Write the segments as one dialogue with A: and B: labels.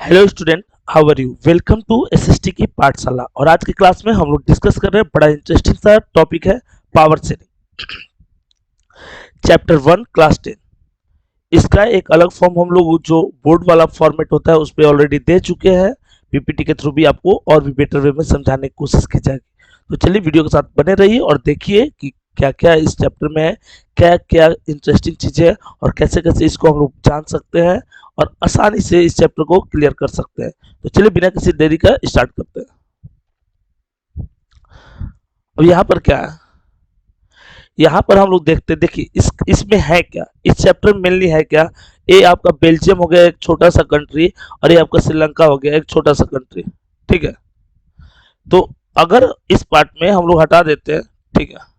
A: Hello student, how are you. Welcome to SST की पाठशाला। और आज की क्लास में हम लोग डिस्कस कर रहे हैं बड़ा इंटरेस्टिंग सा टॉपिक है पावर सेलिंग, चैप्टर 1 क्लास 10। इसका एक अलग फॉर्म हम लोग जो बोर्ड वाला फॉर्मेट होता है उस पर ऑलरेडी दे चुके हैं। पीपीटी के थ्रू भी आपको और भी बेटर वे में समझाने की कोशिश की जाएगी। तो चलिए वीडियो के साथ बने रहिए और देखिए कि क्या क्या इस चैप्टर में है, क्या क्या इंटरेस्टिंग चीज़ें हैं और कैसे कैसे इसको हम लोग जान सकते हैं और आसानी से इस चैप्टर को क्लियर कर सकते हैं। तो चलिए बिना किसी देरी का स्टार्ट करते हैं। अब यहाँ पर क्या है, यहाँ पर हम लोग देखते हैं। देखिए इसमें है क्या, इस चैप्टर में मेनली है क्या। ये आपका बेल्जियम हो गया एक छोटा सा कंट्री, और ये आपका श्रीलंका हो गया एक छोटा सा कंट्री। ठीक है, तो अगर इस पार्ट में हम लोग हटा देते हैं, ठीक है,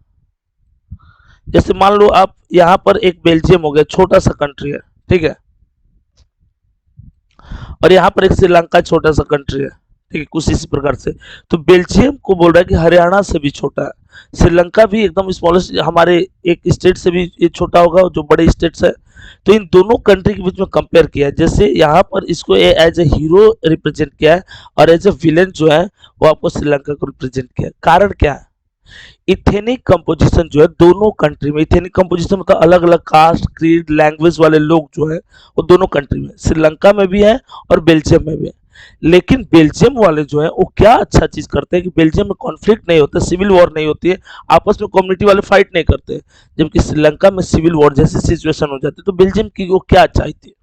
A: जैसे मान लो आप यहाँ पर एक बेल्जियम हो गया छोटा सा कंट्री है, ठीक है, और यहाँ पर एक श्रीलंका छोटा सा कंट्री है, ठीक है, कुछ इसी प्रकार से। तो बेल्जियम को बोल रहा है कि हरियाणा से भी छोटा है, श्रीलंका भी एकदम स्मॉलेस्ट हमारे एक स्टेट से भी ये छोटा होगा जो बड़े स्टेट्स है। तो इन दोनों कंट्री के बीच में कंपेयर किया है। जैसे यहाँ पर इसको एज ए हीरो रिप्रेजेंट किया है और एज ए विलेन जो है वो आपको श्रीलंका को रिप्रेजेंट किया है। कारण क्या है, इथेनिक कंपोजिशन जो है दोनों कंट्री में, इथेनिक कंपोजिशन मतलब अलग अलग कास्ट क्रीड लैंग्वेज वाले लोग जो है वो दोनों कंट्री में, श्रीलंका में भी है और बेल्जियम में भी है। लेकिन बेल्जियम वाले जो है वो क्या अच्छा चीज करते हैं कि बेल्जियम में कॉन्फ्लिक्ट नहीं होता, सिविल वॉर नहीं होती है, आपस में कम्युनिटी वाले फाइट नहीं करते। जबकि श्रीलंका में सिविल वॉर जैसी सिचुएशन हो जाती है। तो बेल्जियम की वो क्या अच्छाई थी,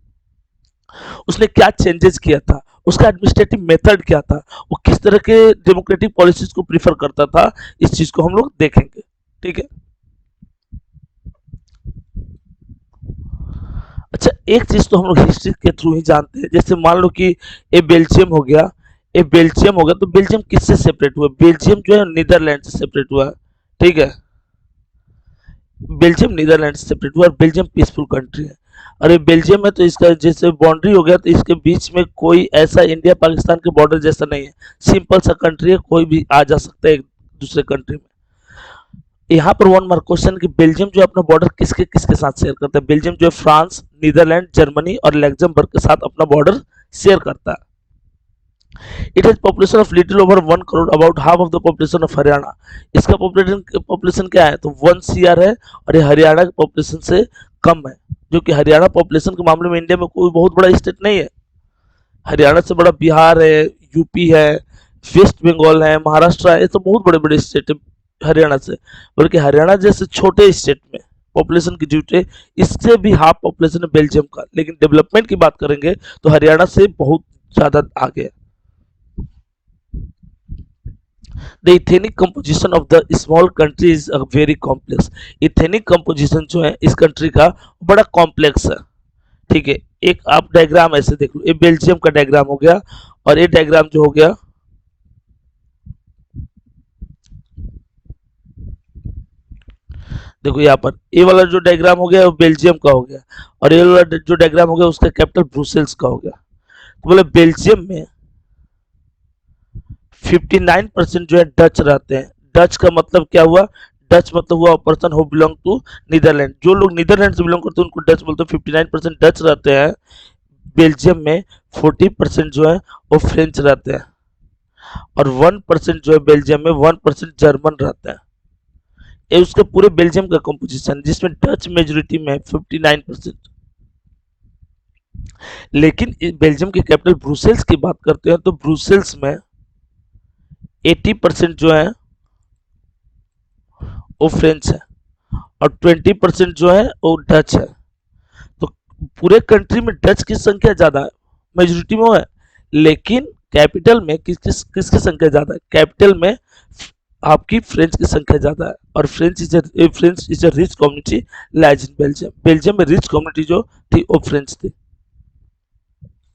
A: उसने क्या चेंजेस किया था, उसका एडमिनिस्ट्रेटिव मेथड क्या था, वो किस तरह के डेमोक्रेटिक पॉलिसीज को प्रीफर करता था, इस चीज को हम लोग देखेंगे। ठीक है, अच्छा एक चीज तो हम लोग हिस्ट्री के थ्रू ही जानते हैं। जैसे मान लो कि ये बेल्जियम हो गया, ये बेल्जियम हो गया, तो बेल्जियम किससे सेपरेट हुआ, बेल्जियम जो है नीदरलैंड से सेपरेट हुआ है। ठीक है, बेल्जियम नीदरलैंड से सेपरेट हुआ और बेल्जियम पीसफुल कंट्री है। और ये बेल्जियम है तो इसका जैसे बाउंड्री हो गया तो इसके बीच में कोई ऐसा इंडिया पाकिस्तान के बॉर्डर जैसा नहीं है, सिंपल सा कंट्री है, कोई भी आ जा सकता है एक दूसरे कंट्री में। यहाँ पर वन मार्क क्वेश्चन कि बेल्जियम जो अपना बॉर्डर किसके किसके साथ शेयर करता है। बेल्जियम जो है फ्रांस, नीदरलैंड, जर्मनी और लग्जमबर्ग के साथ अपना बॉर्डर शेयर करता है। It has population of little over 1 crore, about half of the population of Haryana. इसका पॉपुलेशन क्या है तो 1 CR है, और ये हरियाणा के पॉपुलेशन से कम है। जो कि हरियाणा पॉपुलेशन के मामले में इंडिया में कोई बहुत बड़ा स्टेट नहीं है। हरियाणा से बड़ा बिहार है, यूपी है, वेस्ट बंगाल है, महाराष्ट्र है, ये तो बहुत बड़े बड़े स्टेट है हरियाणा से। बल्कि हरियाणा जैसे छोटे स्टेट में पॉपुलेशन की ड्यूटी, इससे भी हाफ पॉपुलेशन है बेल्जियम का। लेकिन डेवलपमेंट की बात करेंगे तो हरियाणा से बहुत ज्यादा आगे है। The ethnic composition of the small country is very complex. Ethnic composition जो है इस कंट्री का बड़ा कॉम्प्लेक्स है। ठीक है, एक आप डायग्राम ऐसे देख लो, ये बेल्जियम का डायग्राम हो गया और ये डायग्राम जो हो गया, देखो यहाँ पर ये वाला जो डायग्राम हो गया वो बेल्जियम का हो गया, और ये वाला जो डायग्राम हो गया उसका कैपिटल ब्रुसेल्स का हो गया। तो बोले बेल्जियम में 59% जो है डच रहते हैं। डच का मतलब क्या हुआ, डच मतलब हुआ person who belong to Netherland. जो लोग नीदरलैंड से बिलोंग करते हैं उनको डच बोलते हैं। 59% डच रहते हैं बेल्जियम में, 40% जो है वो फ्रेंच रहते हैं, और 1% जो है बेल्जियम में 1% जर्मन रहता है। ये उसके पूरे बेल्जियम का कंपोजिशन, जिसमें डच मेजोरिटी में 59%। लेकिन बेल्जियम की कैपिटल ब्रुसेल्स की बात करते हैं तो ब्रुसेल्स में 80% जो है वो फ्रेंच है, और 20% जो है वो डच है। तो पूरे कंट्री में डच की संख्या ज्यादा है, मेजोरिटी में वो है। लेकिन कैपिटल में किसकी संख्या ज्यादा है, कैपिटल में आपकी फ्रेंच की संख्या ज्यादा है। और French is a rich community lies in Belgium. Belgium में रिच कम्युनिटी जो थी वो फ्रेंच थी।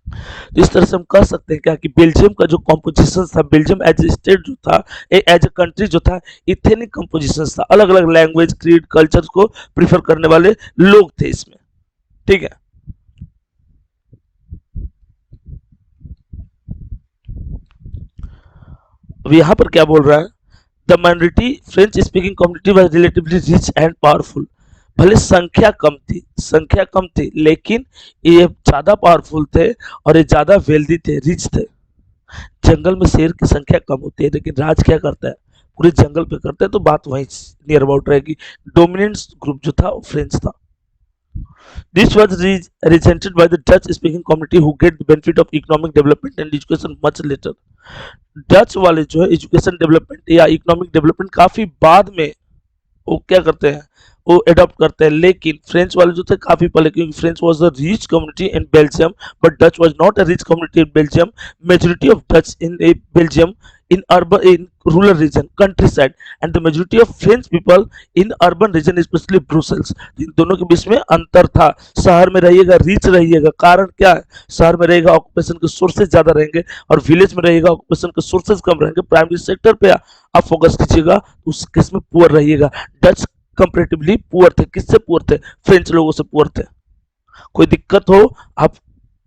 A: तो इस तरह से हम कह सकते हैं क्या कि बेल्जियम का जो कॉम्पोजिशन था, बेल्जियम एज ए स्टेट जो था, एज ए कंट्री जो था, इथेनिक कॉम्पोजिशन था। अलग अलग लैंग्वेज क्रीड कल्चर को प्रीफर करने वाले लोग थे इसमें। ठीक है, अब यहाँ पर क्या बोल रहा है, the minority French speaking community was relatively rich and powerful. भले संख्या कम थी, लेकिन ये ज्यादा पावरफुल थे और ये ज्यादा वेल्दी थे, रिच थे। जंगल में शेर की संख्या कम होती है, लेकिन राज क्या करता है, पूरे जंगल पे करता है। तो बात वहीं नियर अबाउट रहेगी। डोमिनेंट ग्रुप जो था वो फ्रेंच था। This was resented by the Dutch-speaking community who get the benefit of economic development and education much later. Dutch वाले जो है एजुकेशन डेवलपमेंट या इकोनॉमिक डेवलपमेंट काफी बाद में वो क्या करते हैं, वो एडॉप्ट करते हैं। लेकिन फ्रेंच वाले जो थे काफी पहले, क्योंकि French was a rich community in Belgium but Dutch was not a rich community in Belgium. Majority of Dutch in Belgium in urban in rural region countryside and the majority of French people in urban region especially Brussels। इन दोनों के बीच में अंतर था। शहर में रहिएगा rich रहिएगा, कारण क्या है, शहर में रहेगा ऑक्यूपेशन के सोर्सेज ज्यादा रहेंगे और विलेज में रहेगा ऑक्यूपेशन के सोर्सेज कम रहेंगे। प्राइमरी सेक्टर पे आप फोकस कीजिएगा, उस केस में पुअर रहिएगा। डच कंपेरेटिवली पुअर थे। किससे पुअर थे, फ्रेंच लोगों से पुअर थे। कोई दिक्कत हो आप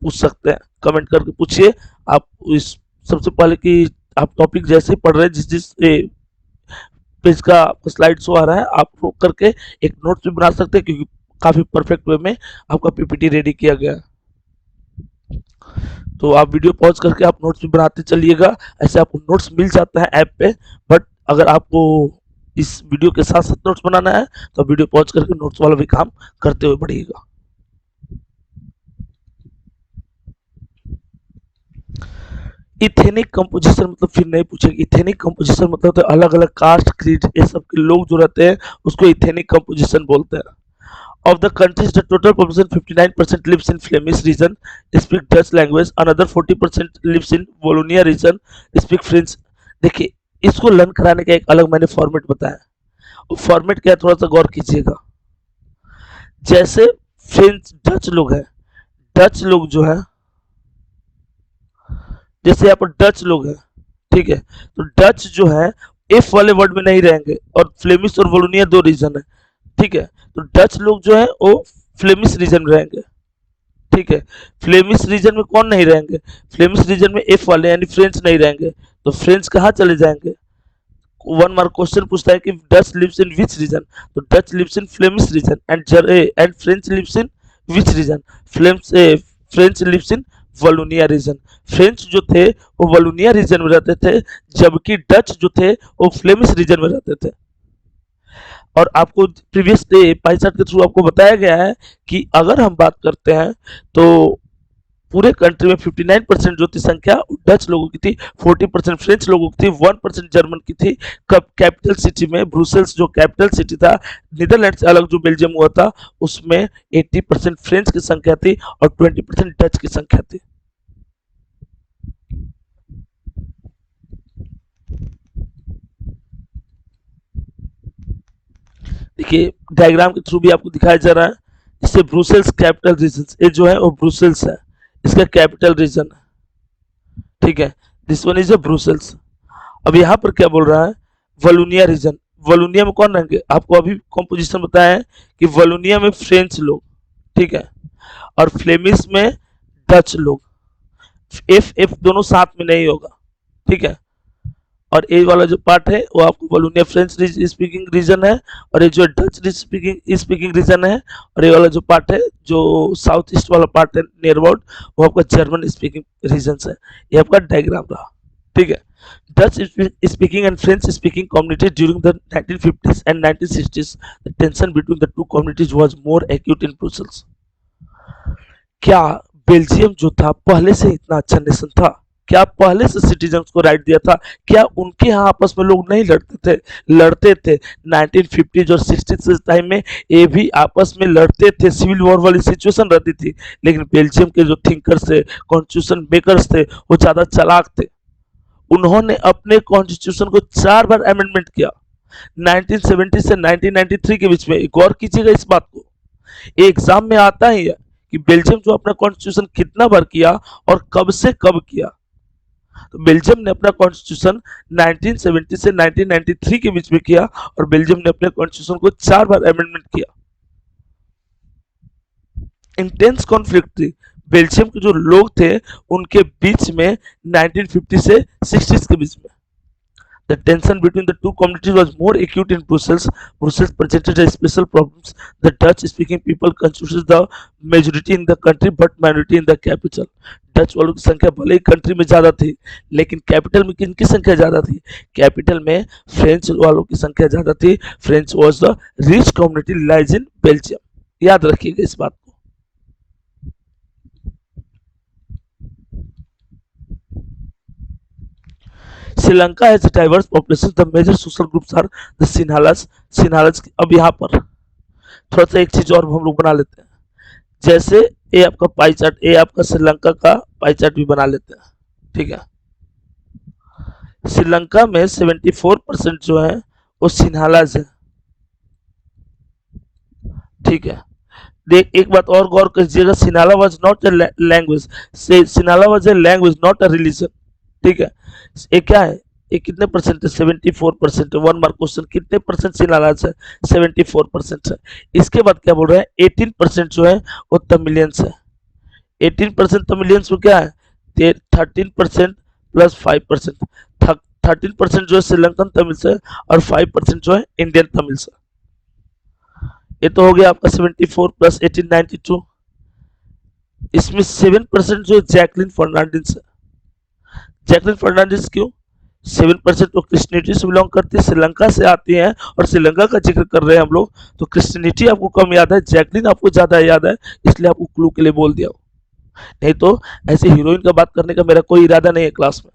A: पूछ सकते हैं, कमेंट करके पूछिए। आप इस सबसे पहले कि आप टॉपिक जैसे पढ़ रहे हैं, जिस जिस पेज का स्लाइड शो आ रहा है, आप रोक करके एक नोट्स भी बना सकते हैं, क्योंकि काफी परफेक्ट वे में आपका पीपीटी रेडी किया गया है। तो आप वीडियो पॉज करके आप नोट्स भी बनाते चलिएगा। ऐसे आपको नोट्स मिल जाता है ऐप पे, बट अगर आपको इस वीडियो के साथ साथ नोट्स बनाना है तो वीडियो पॉज करके नोट्स वाला भी काम करते हुए बढ़िएगा। इथेनिक कंपोजिशन मतलब, फिर नहीं पूछेंगे इथेनिक कंपोजिशन मतलब तो अलग अलग कास्ट क्रीड ये सब के लोग जो रहते हैं उसको इथेनिक कंपोजिशन बोलते हैं। Of the countries, the total population 59% lives in Flemish region, speak Dutch language. Another 40% lives in Wallonia region, speak French। देखिए, इसको लर्न कराने का एक अलग मैंने फॉर्मेट बताया। वो फॉर्मेट क्या है, थोड़ा सा गौर कीजिएगा। जैसे फ्रेंच डच लोग हैं, डच लोग जो है, जैसे यहाँ पर डच लोग हैं, ठीक है, तो डच जो है एफ वाले वर्ड में नहीं रहेंगे, और फ्लेमिश और वोलोनिया दो रीजन है, ठीक है। तो डच लोग जो है वो फ्लेमिश रीजन में रहेंगे, ठीक है। फ्लेमिश रीजन में कौन नहीं रहेंगे, फ्लेमिश रीजन में एफ वाले यानी फ्रेंच नहीं रहेंगे। तो फ्रेंच कहाँ चले जाएंगे, वन मार्क क्वेश्चन पूछता है कि Dutch lives in which region, तो Dutch lives in Flemish region and French lives in which region, French lives in Wallonia region. French जो थे वो वलोनिया रीजन में रहते थे, जबकि डच जो थे वो फ्लेमिश रीजन में रहते थे। और आपको प्रीवियस पाई चार्ट के थ्रू आपको बताया गया है कि अगर हम बात करते हैं तो पूरे कंट्री में 59% जो थी संख्या डच लोगों की थी, 40% फ्रेंच लोगों की थी, 1% जर्मन की थी। कब कैपिटल सिटी में ब्रुसेल्स जो कैपिटल सिटी था, नीदरलैंड से अलग जो बेल्जियम हुआ था, उसमें 80% फ्रेंच की संख्या थी और 20% डच की संख्या थी। देखिए डायग्राम के थ्रू भी आपको दिखाया जा रहा है। इससे ब्रुसेल्स कैपिटल रीजन, ये जो है वो ब्रुसेल्स है, इसका कैपिटल रीजन है, ठीक है। This one is a Brussels. अब यहाँ पर क्या बोल रहा है, वलोनिया रीजन। वलोनिया में कौन रहेंगे, आपको अभी कॉम्पोजिशन बताया है कि वलोनिया में फ्रेंच लोग, ठीक है, और फ्लेमिश में डच लोग। एफ एफ दोनों साथ में नहीं होगा, ठीक है। और ए वाला जो पार्ट है वो आपको वलोनिया फ्रेंच स्पीकिंग रीजन है, और ये जो डच स्पीकिंग रीजन है, और ये वाला जो पार्ट है जो साउथ ईस्ट वाला पार्ट है नियर अबाउट, वो आपका जर्मन स्पीकिंग रीजन है। ये आपका डायग्राम रहा, ठीक है। Dutch speaking and French speaking communities during the 1950s and 1960s, the tension between the two communities was more acute in Brussels। क्या बेल्जियम जो था पहले से इतना अच्छा नेशन था, क्या पहले से सिटीजन्स को राइट दिया था, क्या उनके यहाँ आपस में लोग नहीं लड़ते थे 1950s और 60s टाइम में ये भी आपस में लड़ते थे, सिविल वॉर वाली सिचुएशन रहती थी। लेकिन बेल्जियम के जो थिंकर्स थे, कॉन्स्टिट्यूशन मेकर्स थे, वो ज्यादा चालाक थे। उन्होंने अपने कॉन्स्टिट्यूशन को 4 बार अमेंडमेंट किया 1970 से 1993 के बीच में। गौर कीजिएगा इस बात को, एग्जाम में आता ही है कि बेल्जियम जो अपना कॉन्स्टिट्यूशन कितना बार किया और कब से कब किया। तो बेल्जियम ने अपना कॉन्स्टिट्यूशन 1970 से 1993 के बीच में किया, और बेल्जियम ने अपने कॉन्स्टिट्यूशन को 4 बार अमेंडमेंट किया। इंटेंस कॉन्फ्लिक्ट थी बेल्जियम के जो लोग थे उनके बीच में 1950 से 60s के बीच में। The tension between the two communities was more acute in Brussels. Brussels presented a special problems. The Dutch-speaking people constituted the majority in the country, but minority in the capital. Dutch वालों की संख्या भले ही country में ज्यादा थी, लेकिन capital में किनकी संख्या ज्यादा थी? कैपिटल में फ्रेंच वालों की संख्या ज्यादा थी. French was the rich community lies in Belgium. याद रखिएगा इस बात को. Sri Lanka has a diverse population. The major social groups are the Sinhalas. Sinhalas अब यहाँ पर थोड़ा सा एक चीज और हम लोग बना लेते हैं. जैसे ये आपका पाई चार्ट, ये आपका श्रीलंका का पाई चार्ट भी बना लेते हैं. ठीक है. श्रीलंका में 74% जो है वो सिन्हालाज है. ठीक है. देख एक बात और गौर कीजिएगा, Sinhala was not a language. Sinhala was a language not a religion. ठीक है. ये क्या है? ये कितने परसेंट है? 74% है. One mark question. कितने परसेंट सिन्हालाज है? 74% है. इसके बाद क्या बोल रहे हैं? 18% जो है वो तमिलियंस है. 18% तमिलियंस में क्या है? 13% प्लस 5%. 13% जो है श्रीलंकन तमिल से और 5% जो है इंडियन तमिल से. ये तो हो गया आपका 74 प्लस 18 92. इसमें 7% जो है जैकलिन फर्नांडिस है. जैकलिन फर्नांडिस क्यों? 7% तो क्रिश्चियनिटी से बिलोंग करती है, श्रीलंका से आती हैं और श्रीलंका का जिक्र कर रहे हैं हम लोग, तो क्रिश्चियनिटी आपको कम याद है, जैकलिन आपको ज्यादा याद है, इसलिए आपको क्लू के लिए बोल दिया. नहीं तो ऐसे हीरोइन का बात करने का मेरा कोई इरादा नहीं है क्लास में.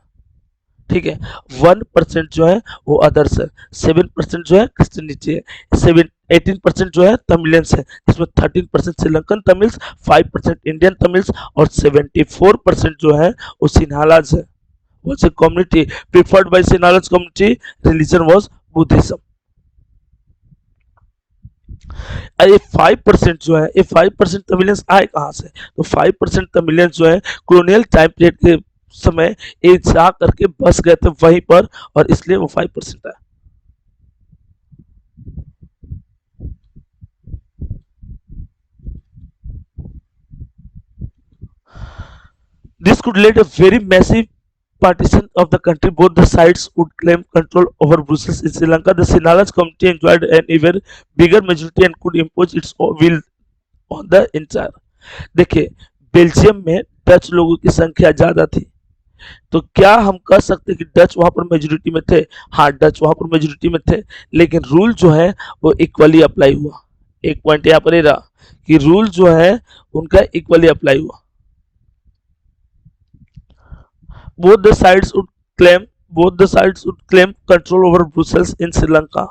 A: ठीक है. 1% जो है वो अदर्स है. 7% जो है क्रिश्चियनिटी है. 18% जो है तमिलियंस है, इसमें 13% श्रीलंकन तमिल्स, 5% इंडियन तमिल्स और 74% जो है वो सिन्हालाज है. was a community preferred by Sinhalese community. Religion was Buddhism. ये 5% जो है, ये 5% तमिलियंस आए कहाँ से? तो 5% तमिलियंस जो है कॉलोनियल टाइम पीरियड के समय एक जा करके बस गए थे वहीं पर, और इसलिए वो 5% है. This could lead a very massive partition of the country. Both the sides would claim control over Brussels. In Sri Lanka, the Sinhalese community enjoyed an even bigger majority and could impose its will on the entire. देखिए, Belgium में Dutch लोगों की संख्या ज्यादा थी, तो क्या हम कह सकते कि डच वहां पर मेजोरिटी में थे? हाँ, डच वहां पर मेजोरिटी में थे, लेकिन रूल जो है वो इक्वली अप्लाई हुआ. एक पॉइंट यहाँ पर रहा कि रूल जो है उनका इक्वली अप्लाई हुआ. both the sides would claim control over Brussels in Sri Lanka.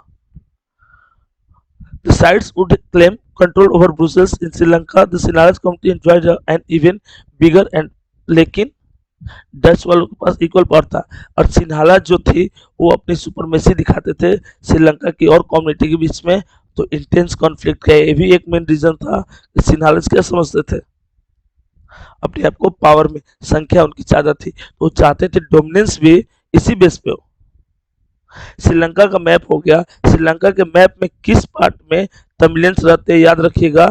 A: The sides would claim control over Brussels in Sri Lanka. The Sinhalese community enjoyed an even bigger and लेकिन Dutch वालों के पास equal power था, और सिन्हाला जो थी वो अपनी supremacy दिखाते थे श्रीलंका की और कम्युनिटी के बीच में. तो इंटेंस कॉन्फ्लिक्ट का ये भी एक मेन रीजन था कि सिन्हालस क्या समझते थे? अपने आप को पावर में, संख्या उनकी ज्यादा थी, तो चाहते थे डोमिनेंस भी इसी बेस पे हो. श्रीलंका का मैप हो गया. श्रीलंका के मैप में किस पार्ट में तमिलियंस रहते हैं? याद रखिएगा,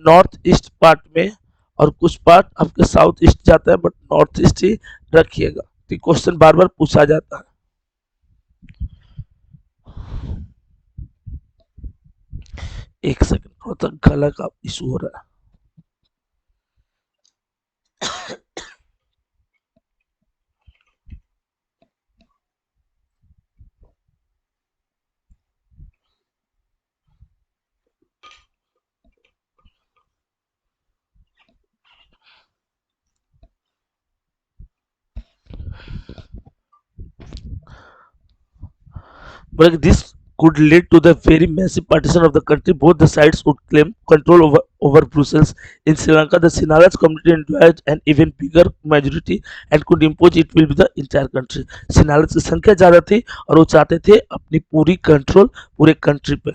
A: नॉर्थ ईस्ट पार्ट में, और कुछ पार्ट आपके साउथ ईस्ट जाता है, बट नॉर्थ ईस्ट ही रखिएगा. तो क्वेश्चन बार बार पूछा जाता है. एक सेकंड, थोड़ा सा गला का इशू हो रहा है. But this could lead to the very massive partition of the country. Both the sides would claim control over Brussels. In Sri Lanka, the Sinhalese community enjoyed an even bigger majority and could impose it will be the entire country. Sinhalese की संख्या ज्यादा थी और वो चाहते थे अपनी पूरी कंट्रोल पूरे कंट्री पे.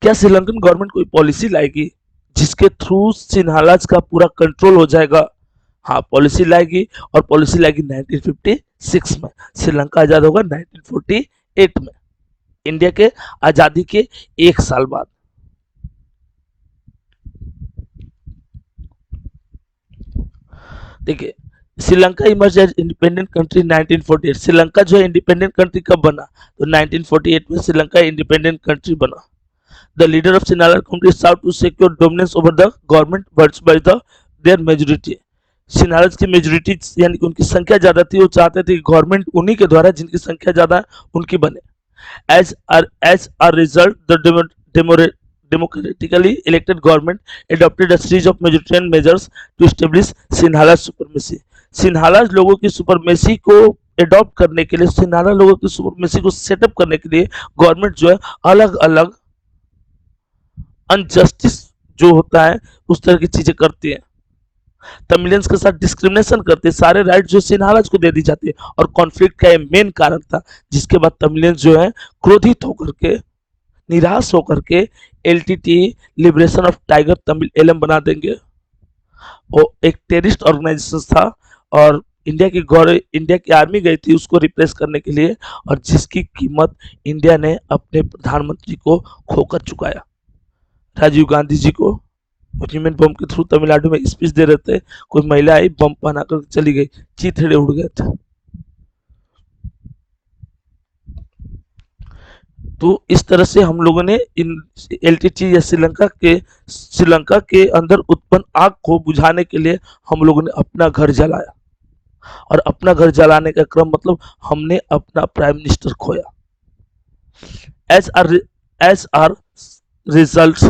A: क्या श्रीलंकन गवर्नमेंट कोई पॉलिसी लाएगी जिसके थ्रू सिन्हालाज का पूरा कंट्रोल हो जाएगा? हाँ, पॉलिसी लाएगी, और पॉलिसी लाएगी 1956 में. श्रीलंका आजाद होगा 1948 में, इंडिया के आजादी के एक साल बाद. देखिए, Sri Lanka emerge as independent country 1948। Sri Lanka जो है इंडिपेंडेंट कंट्री कब बना, तो 1948 में श्रीलंका इंडिपेंडेंट कंट्री बना। The leader of Sinhala community sought to secure dominance over the government but by the their majority. सिनारज की मेजोरिटी यानी कि उनकी संख्या ज्यादा थी, वो चाहते थे कि गवर्नमेंट उन्हीं के द्वारा जिनकी संख्या ज्यादा है उनकी बने। As a result, the democratically elected government adopted a series of majoritarian measures to establish Sinhala supremacy. Sinhala लोगों की सुपरमेसी को एडॉप्ट करने के लिए, सिन्हाला लोगों की सुपरमेसी को सेटअप करने के लिए गवर्नमेंट जो है अलग अलग अनजस्टिस जो होता है उस तरह की चीजें करती है, तमिलियंस के साथ डिस्क्रिमिनेशन करते, सारे राइट जो सिन्हालाज को दे दी जाती है। और कॉन्फ्लिक्ट का ये मेन कारण था, जिसके बाद तमिलियंस जो है क्रोधित होकर के, निराश होकर के LTT liberation of tiger Tamil LM बना देंगे। वो एक टेररिस्ट ऑर्गेनाइजेशन था और इंडिया की आर्मी गई थी उसको रिप्रेस करने के लिए, और जिसकी कीमत इंडिया ने अपने प्रधानमंत्री को खोकर चुकाया। राजीव गांधी जी को ह्यूमन बम के थ्रू तमिलनाडु में स्पीच दे रहे थे, कोई महिला आई बम पहना कर चली गई, चीथड़े उड़ गए थे। तो इस तरह से हम लोगों ने इन एलटीटी या श्रीलंका के अंदर उत्पन्न आग को बुझाने के लिए हम लोगों ने अपना घर जलाया, और अपना घर जलाने का क्रम मतलब हमने अपना प्राइम मिनिस्टर खोया। As a result,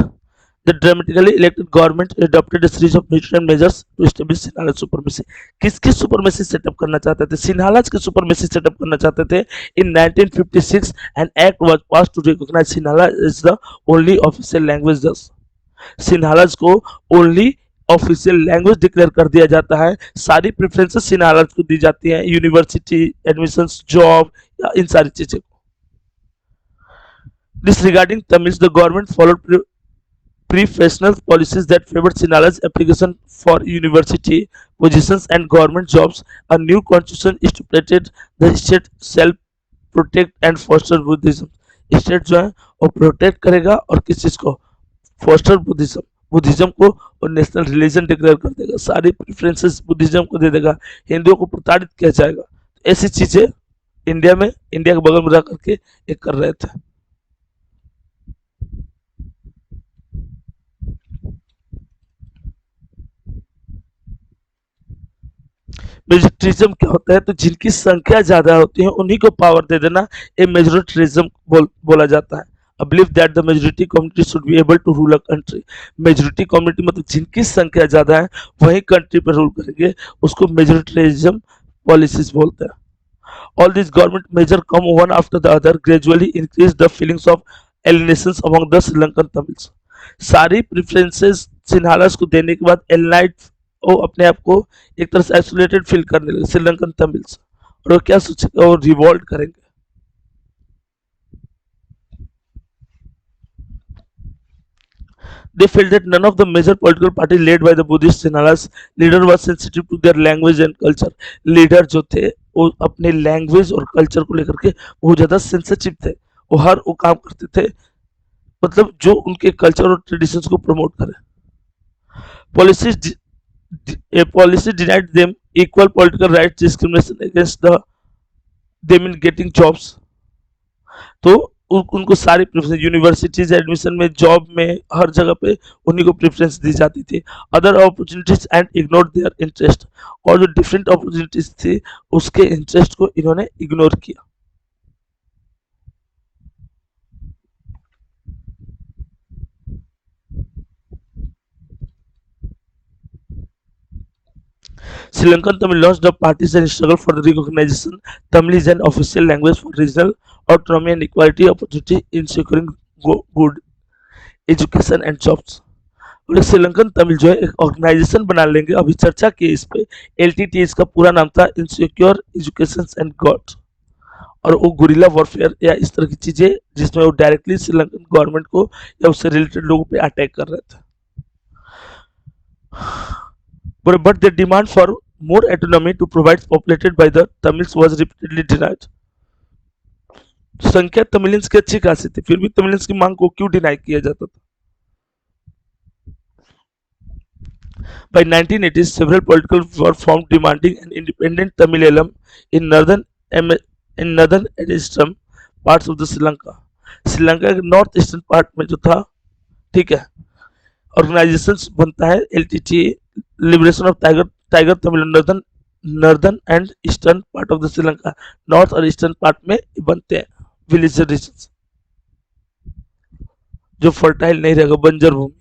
A: the dramatically elected government adopted a series of military measures to establish Sinhala supremacy. किसकी सुपरमेसी सेटअप करना चाहते थे, सिन्हालाज की सुपरमेसी सेटअप करना चाहते थे। इन 1956 an act was passed to recognize Sinhala as the only official language thus। Sinhalese को only official language declare कर दिया जाता है, सारी प्रेफरेंसेस सिन्हालाज को दी जाती हैं, यूनिवर्सिटी एडमिशन, जॉब या इन सारी चीजें को। Disregarding Tamils the government followed professional policies that favored Sinhala's application for university positions and government jobs. A new constitution stipulated the state shall protect and foster Buddhism। State जो है वो protect करेगा और किस चीज को, फोस्टर बुद्धिज्म, बुद्धिज्म को, और नेशनल रिलीजन डिक्लेयर कर देगा, सारी प्रेफरेंसेस बुद्धिज्म को दे देगा, हिंदुओं को प्रताड़ित किया जाएगा। ऐसी चीजें इंडिया में, इंडिया के बगल में रह करके एक कर रहे थे। मेजोरिटिज्म क्या होता है, तो जिनकी संख्या ज्यादा होती है उन्हीं को पावर दे देना, ये मेजोरिटिज्म बोला जाता है। I believe that the majority community should be able to rule a country. Majority community मतलब जिनकी संख्या ज्यादा है वही कंट्री पर रूल करेंगे, उसको मेजोरिटिज्म पॉलिसीज बोलते हैं। All this government measure come one after the other gradually increase the feelings of alienation among the Sri Lankan Tamils. सारी प्रेफरेंसेस सिन्हालास को देने के बाद एलिनाइट वो अपने आप को एक तरह से आइसोलेटेड फील करने लगे श्रीलंकन तमिल्स, और वो क्या सोचेंगे, वो रिवॉल्ट करेंगे। They felt that none of the major political parties led by the Buddhist Sinhalas leader was sensitive to their language and culture। Leader जो थे वो अपने लैंग्वेज और कल्चर को लेकर के बहुत ज्यादा सेंसिटिव थे, वो हर वो काम करते थे मतलब जो उनके कल्चर और ट्रेडिशंस को प्रमोट करे। Policies a policy denied them equal political rights, discrimination against them in getting jobs। तो उनको सारी प्रेफरेंस, यूनिवर्सिटीज एडमिशन में, जॉब में, हर जगह पे उन्हीं को प्रेफरेंस दी जाती थी। Other opportunities and ignore their interest, और जो डिफरेंट अपॉर्चुनिटीज थी उसके इंटरेस्ट को इन्होंने इग्नोर किया। Sri Lankan Tamil launched a partisan struggle for the recognition Tamil is an official language for regional autonomy and equality opportunity in securing good education and jobs। और श्रीलंकन तमिल जो है एक organisation बना लेंगे, अभी चर्चा की इस पे। एलटीटी इसका पूरा नाम था इनसिक्योर एजुकेशन एंड गॉड, और वो गुरिल्ला वॉरफेयर या इस तरह की चीजें जिसमें वो डायरेक्टली श्रीलंकन गवर्नमेंट को या उससे रिलेटेड लोगों पे अटैक कर रहे थे। But their demand for more autonomy to provide populated by the Tamils was repeatedly denied। संख्या तमिलियंस की अच्छी खासी थी, फिर भी तमिलियंस की मांग को क्यों डिनाई किया जाता था। By 1980s, several political were formed demanding an independent Tamilalam in in northern and eastern parts of the Sri Lanka. Sri Lanka के नॉर्थ ईस्टर्न पार्ट में जो था, ठीक है, ऑर्गेनाइजेशन बनता है LTT, liberation of tiger tiger Tamil, northern northern and eastern part of the Sri Lanka. North और eastern part में बनते हैं विलेज रीजन, जो फर्टाइल नहीं रहेगा, बंजर भूमि।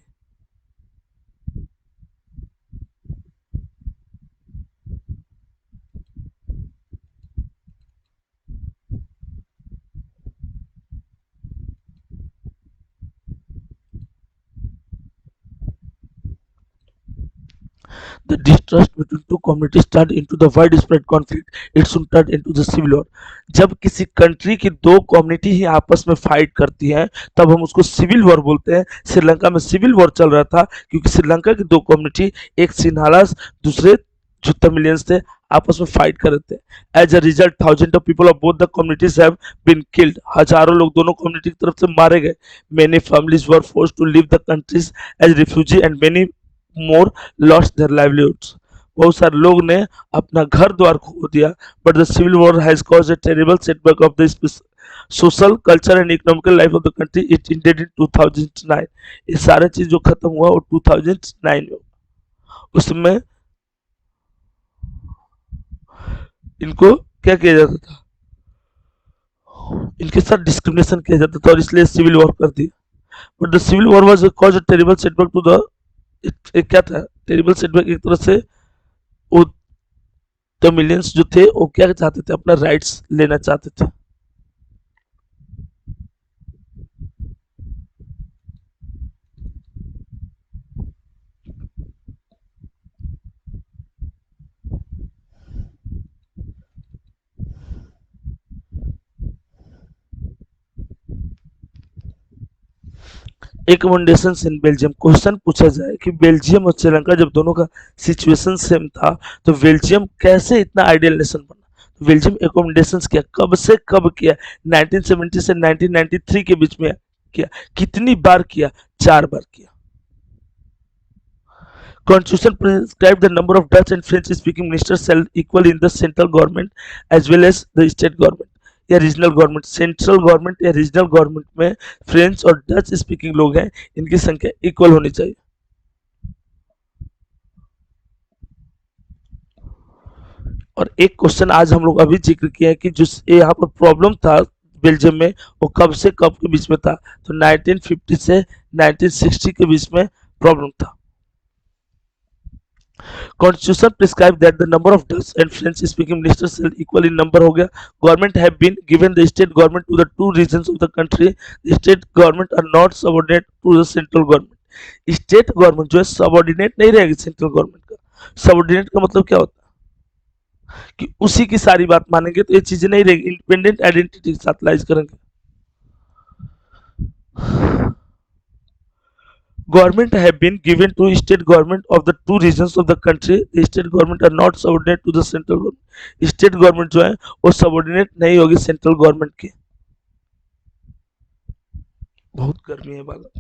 A: The distrust between two communities turned into the widespread conflict. It soon turned into the civil war. जब किसी कंट्री की दो कम्युनिटी ही आपस में फाइट करती हैं, तब हम उसको सिविल वॉर बोलते हैं। श्रीलंका में सिविल वॉर चल रहा था क्योंकि श्रीलंका की दो कम्युनिटी, एक सिन्हालास, दूसरे जो तमिलियंस थे, आपस में फाइट कर रहे थे। As a result thousand of people of both the communities have been killed. हजारों लोग दोनों कम्युनिटी की तरफ से मारे गए। Many families were forced to leave the countries as refugee and many more lost their livelihoods. बहुत सारे लोग ने अपना घर द्वार खो दिया। But the civil war has caused a terrible setback of the social culture and economical life of the country. It ended in 2009। ये सारे चीज जो खत्म हुआ वो 2009 में। उसमें इनको क्या किया जाता था, इनके साथ डिस्क्रिमिनेशन किया जाता था और इसलिए सिविल वॉर कर दिया। But the civil war was cause a terrible setback to the, क्या था टेरिबल सेटबैक, एक तरह से वो तमिलियंस जो थे वो क्या चाहते थे, अपना राइट्स लेना चाहते थे। एकमेंडेशन इन बेल्जियम। क्वेश्चन पूछा जाए कि बेल्जियम और श्रीलंका जब दोनों का सिचुएशन सेम था तो बेल्जियम कैसे इतना आइडियल नेशन बना। तो बेल्जियम एकमेंडेशन किया, कब से कब किया, 1970 से 1993 के बीच में किया। कितनी बार किया, 4 बार किया। Constitution prescribed the number of Dutch and French speaking ministers shall equal in the central government as well as the state government या रीजनल गवर्नमेंट। सेंट्रल गवर्नमेंट या रीजनल गवर्नमेंट में फ्रेंच और डच स्पीकिंग लोग हैं, इनकी संख्या equal होनी चाहिए। और एक क्वेश्चन आज हम लोग अभी जिक्र किया है कि जो यहाँ पर प्रॉब्लम था बेल्जियम में, वो कब से कब के बीच में था, तो 1950 से 1960 के बीच में प्रॉब्लम था। Constitution prescribed that the number of Dutch and French speaking ministers shall equal in number हो गया। Government have been given the state government to the two regions of the country. The state government are not subordinate to the central government. State government जो है subordinate नहीं रहेगी central government का। Subordinate का मतलब क्या होता है कि उसी की सारी बात मानेंगे, तो ये चीजें नहीं रहेगी, इंडिपेंडेंट आइडेंटिटी के साथ लाइज करेंगे। Government have been given to state government of the two regions of the country. The state government are not subordinate to the central government. State government जो है वो सबऑर्डिनेट नहीं होगी सेंट्रल गवर्नमेंट की। बहुत गर्मी है बालक।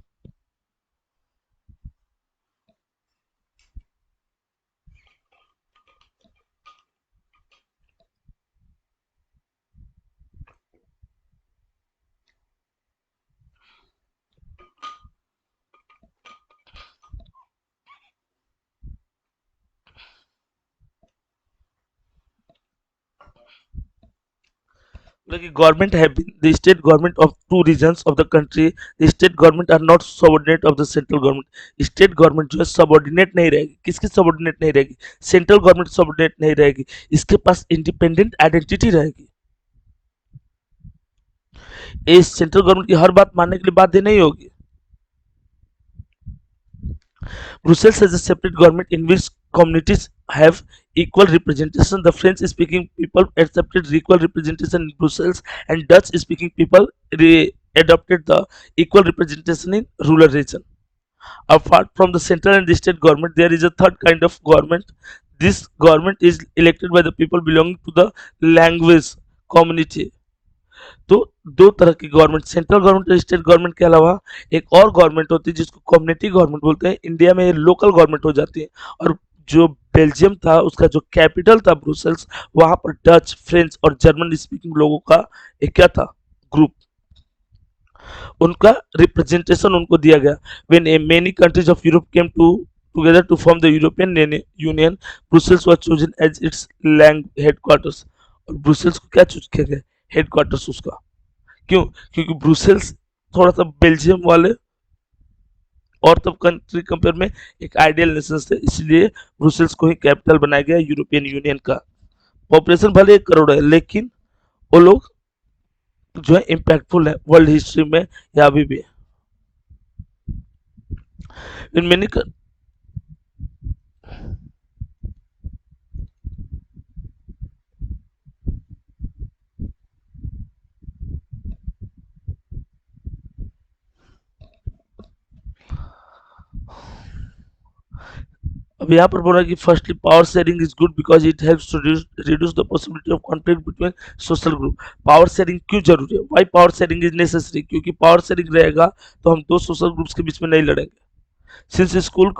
A: Like government have been the state government of two regions of the country. The state government are not subordinate of the central government. State government जो है सबऑर्डिनेट नहीं रहेगी। किसकी सबऑर्डिनेट नहीं रहेगी, सेंट्रल गवर्नमेंट सबऑर्डिनेट नहीं रहेगी। इसके पास इंडिपेंडेंट आइडेंटिटी रहेगी। इस सेंट्रल गवर्नमेंट की हर बात मानने के लिए बाध्य नहीं होगी। Brussels has a separate government in which communities have equal representation. The French speaking people accepted equal representation in Brussels, and Dutch speaking people adopted the equal representation in rural region. Apart from the central and the state government, there is a third kind of government. This government is elected by the people belonging to the language community. तो दो तरह की government, central government और state government के अलावा एक और government होती है जिसको कम्युनिटी गवर्नमेंट बोलते हैं। इंडिया में ये लोकल गवर्नमेंट हो जाती है। और जो बेल्जियम था उसका जो कैपिटल था ब्रुसेल्स, वहां पर डच, फ्रेंच और जर्मन स्पीकिंग लोगों का एक क्या था, ग्रुप, उनका रिप्रेजेंटेशन उनको दिया गया। When a many countries of Europe came to together to form the European Union, Brussels was chosen as its land headquarters. और ब्रुसेल्स को क्या चूज किया गया, हेडक्वार्टर्स उसका। क्यों? क्योंकि ब्रुसेल्स थोड़ा सा बेल्जियम वाले और तब कंट्री कंपेयर में एक आइडियल नेशन थे, इसलिए ब्रुसेल्स को ही कैपिटल बनाया गया यूरोपियन यूनियन का। पॉपुलेशन भले 1 करोड़ है, लेकिन वो लोग जो है इम्पैक्टफुल है वर्ल्ड हिस्ट्री में, या अभी भी। इन मेनी, अब यहाँ पर बोला कि firstly power sharing is good because it helps to reduce the possibility of conflict between social group. Power sharing क्यों जरूरी है, why power sharing is necessary, क्योंकि पावर शेयरिंग रहेगा तो हम दो सोशल ग्रुप्स के बीच में नहीं लड़ेंगे। Since school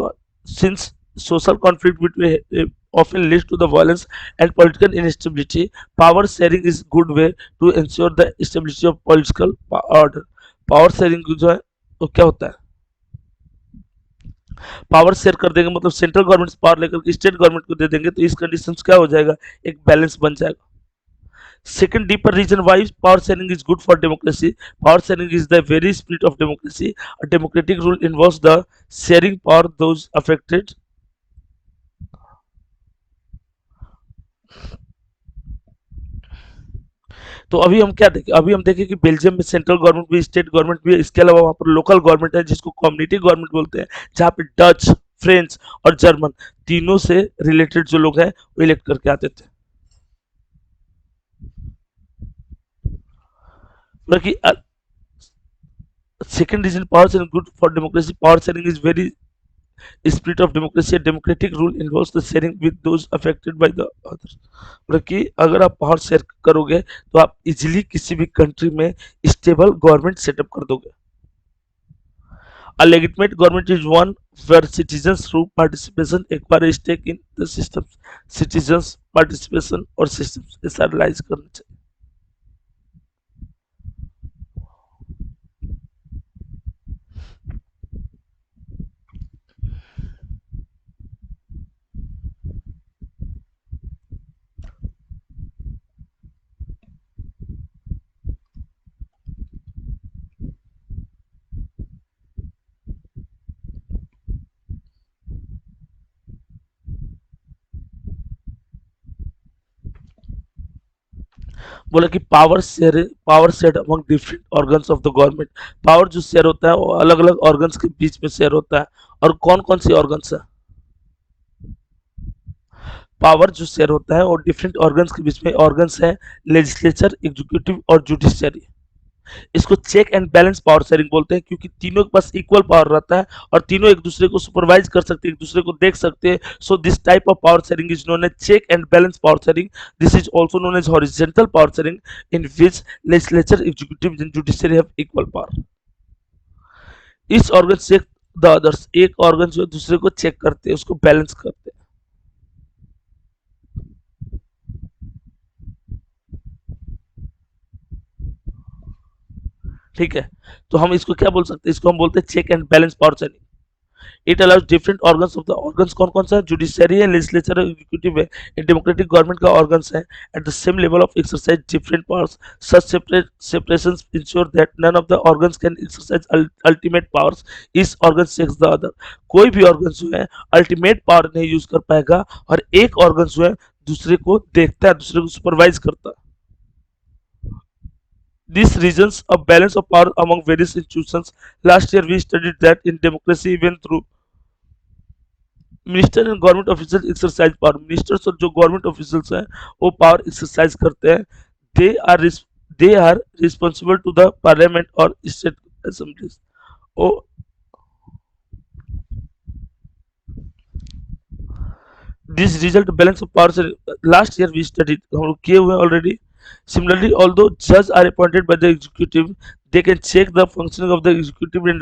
A: since social conflict between often leads to the violence and political instability, power sharing is good way to ensure the stability of political order। Power sharing जो है वो क्या होता है, पावर शेयर कर देंगे मतलब सेंट्रल गवर्नमेंट पावर लेकर के स्टेट गवर्नमेंट को दे देंगे, तो इस कंडीशन क्या हो जाएगा, एक बैलेंस बन जाएगा। Second deeper reason why power sharing is good for democracy. Power sharing is the very spirit of democracy. A democratic rule involves the sharing power those affected। तो अभी हम क्या देखें, अभी हम देखें कि बेल्जियम में सेंट्रल गवर्नमेंट भी, स्टेट गवर्नमेंट भी है, इसके अलावा वहां पर लोकल गवर्नमेंट है जिसको कम्युनिटी गवर्नमेंट बोलते हैं, जहाँ पे डच, फ्रेंच और जर्मन तीनों से रिलेटेड जो लोग हैं वो इलेक्ट करके आते थे। बाकी second reason power sharing good for democracy, power sharing is very spirit of democracy। A democratic rule involves the sharing with those affected by the others। मतलब कि अगर आप पावर शेयर करोगे तो आप इजीली किसी भी कंट्री में स्टेबल गवर्नमेंट सेटअप कर दोगे। A legitimate government is one where citizens through participation acquire a stake in the system। citizens participation और systems ऐसा realize करना चाहिए। बोला कि power share among different organs of the government. Power जो share होता है वो अलग अलग ऑर्गन्स के बीच में शेयर होता है। और कौन कौन सी ऑर्गन्स है, पावर जो शेयर होता है वो डिफरेंट ऑर्गन्स के बीच में ऑर्गन्स है, लेजिस्लेचर, एग्जीक्यूटिव और जुडिशियरी। इसको check and balance power sharing बोलते हैं, क्योंकि तीनों के पास इक्वल पावर रहता है और तीनों एक दूसरे को सुपरवाइज कर सकते हैं, एक दूसरे को देख सकते हैं। So this type of power sharing is known as check and balance power sharing. This is also known as horizontal power sharing in which legislature, executive and judiciary have equal power. इस organ check the others, एक organ जो है दूसरे को check करते हैं, उसको balance करते हैं। ठीक है, तो हम इसको क्या बोल सकते हैं, इसको हम बोलते हैं check and balance power sharing. It allows different organs of the organs कौन कौन सा है, जुडिशियरी है, लेजिस्लेचर है, एग्जीक्यूटिव है, डेमोक्रेटिक गवर्नमेंट का ऑर्गन्स है। At the same level of exercise different powers, such separations ensure that none of the organs can exercise ultimate powers. इस ऑर्गन चेक्स द अदर। कोई भी ऑर्गन जो है अल्टीमेट पावर नहीं use कर पाएगा, और एक ऑर्गन जो है दूसरे को देखता है, दूसरे को सुपरवाइज करता है। This regions a balance of power among various institutions। Last year we studied that in democracy even through minister and government official exercise power. Ministers और जो गवर्नमेंट ऑफिशियल्स हैं वो पावर एक्सरसाइज करते हैं। They are they are responsible to the parliament और state assemblies. Oh this result balance of power. Last year we study, हम लोग किए हुए already. Similarly, although judges are appointed by the executive, they can check the functioning of the executive in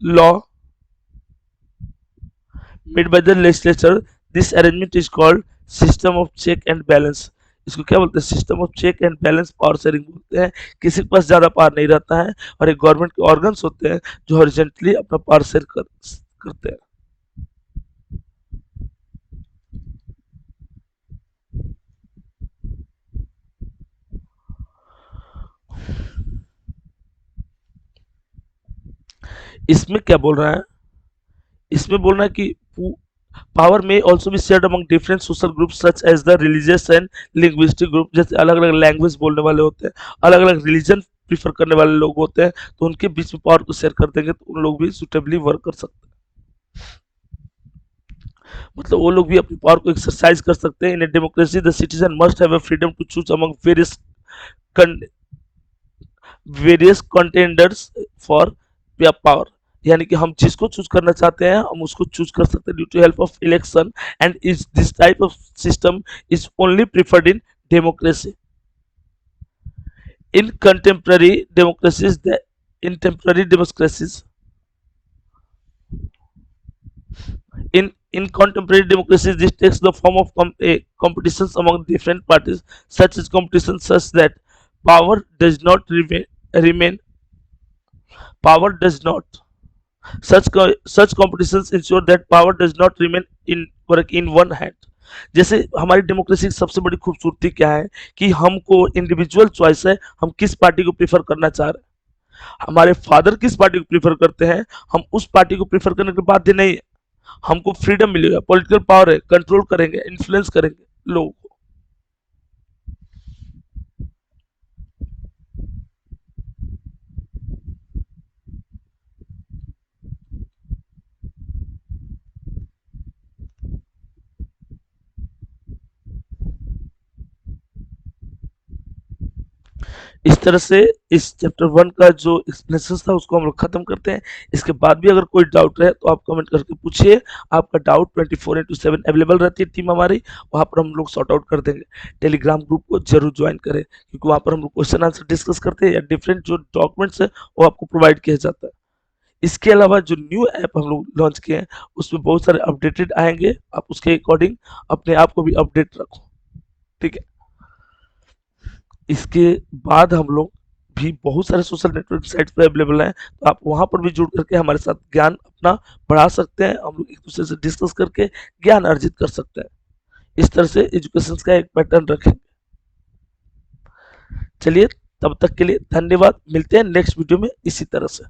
A: law made by the legislature. This arrangement is called system of check and balance. इसको क्या बोलते हैं? System of check and balance power sharing बोलते हैं। किसी के पास ज़्यादा power नहीं रहता है और एक गवर्नमेंट के ऑर्गन्स होते हैं जो हॉरिजॉन्टली अपना पावर शेयर करते हैं। इसमें क्या बोल रहा है? इसमें बोल रहा है कि power may also be shared among different social groups such as the religious and linguistic group। जैसे अलग अलग लैंग्वेज बोलने वाले होते हैं, अलग अलग रिलीजन प्रीफर करने वाले लोग होते हैं, तो उनके बीच में पावर को शेयर कर देंगे तो उन लोग भी सुटेबली वर्क कर सकते हैं। मतलब वो लोग भी अपनी पावर को एक्सरसाइज कर सकते हैं। In a democracy the citizen must have a freedom to choose among various contenders for power. यानी कि हम जिसको चूज करना चाहते हैं हम उसको चूज कर सकते हैं due to help of election and is this type of system is only preferred in democracy. In contemporary democracies in temporary democracies in contemporary democracies this takes the form of competitions among different parties such as competitions such that power does not remain power does not such competitions ensure that power does not remain in one hand। जैसे हमारी democracy की सबसे बड़ी खूबसूरती क्या है कि हमको इंडिविजुअल चॉइस है, हम किस पार्टी को प्रीफर करना चाह रहे हैं। हमारे फादर किस पार्टी को प्रीफर करते हैं, हम उस पार्टी को प्रीफर करने के बाध्य नहीं है। हमको फ्रीडम मिलेगा, पॉलिटिकल पावर है, कंट्रोल करेंगे, इन्फ्लुएंस करेंगे लोगों को। इस तरह से इस चैप्टर 1 का जो एक्सप्लेनेशन था उसको हम लोग खत्म करते हैं। इसके बाद भी अगर कोई डाउट रहे तो आप कमेंट करके पूछिए। आपका डाउट 24/7 अवेलेबल रहती है टीम हमारी, वहाँ पर हम लोग सॉर्ट आउट कर देंगे। टेलीग्राम ग्रुप को जरूर ज्वाइन करें क्योंकि वहाँ पर हम लोग क्वेश्चन आंसर डिस्कस करते हैं या डिफरेंट जो डॉक्यूमेंट्स है वो आपको प्रोवाइड किया जाता है। इसके अलावा जो न्यू ऐप हम लोग लॉन्च किए हैं उसमें बहुत सारे अपडेटेड आएंगे, आप उसके अकॉर्डिंग अपने आप को भी अपडेट रखो, ठीक है। इसके बाद हम लोग भी बहुत सारे सोशल नेटवर्क साइट्स पे अवेलेबल हैं, तो आप वहाँ पर भी जुड़ करके हमारे साथ ज्ञान अपना बढ़ा सकते हैं। हम लोग एक दूसरे से डिस्कस करके ज्ञान अर्जित कर सकते हैं। इस तरह से एजुकेशन का एक पैटर्न रखेंगे। चलिए तब तक के लिए धन्यवाद, मिलते हैं नेक्स्ट वीडियो में इसी तरह से।